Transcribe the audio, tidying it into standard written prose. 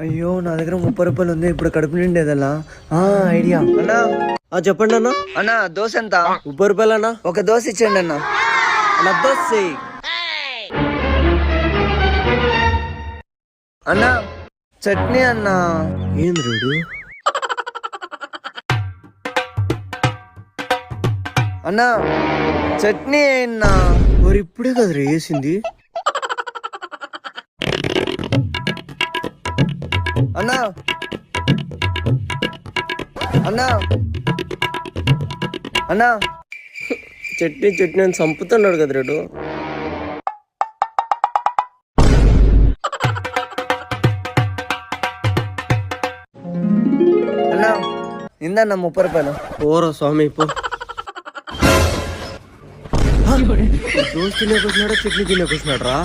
అయ్యో నా దగ్గర 30 రూపాయలు ఉంది, ఇప్పుడు కడుపు నిండేదలా. ఐడియా అన్నా చెప్పండి అన్న. అన్నా దోశ ఎంత? 30 రూపాయలు అన్న. ఒక దోశ ఇచ్చేయండి అన్న. అన్న దోశ అన్నా చట్నీ అన్నా. ఏంది రేడు? అన్నా చట్నీ అన్నా. మరి ఇప్పుడే కదా వేసింది. అన్నా అన్నా అన్నా చట్నీ చట్నీ అని చంపుతున్నాడు కదా రేడు. అన్నా ఇందన్న 30 రూపాయలు. పోరా స్వామి పో. దోశ తినేకొచ్చినాడా చట్నీ తినేకొచ్చినాడు రా.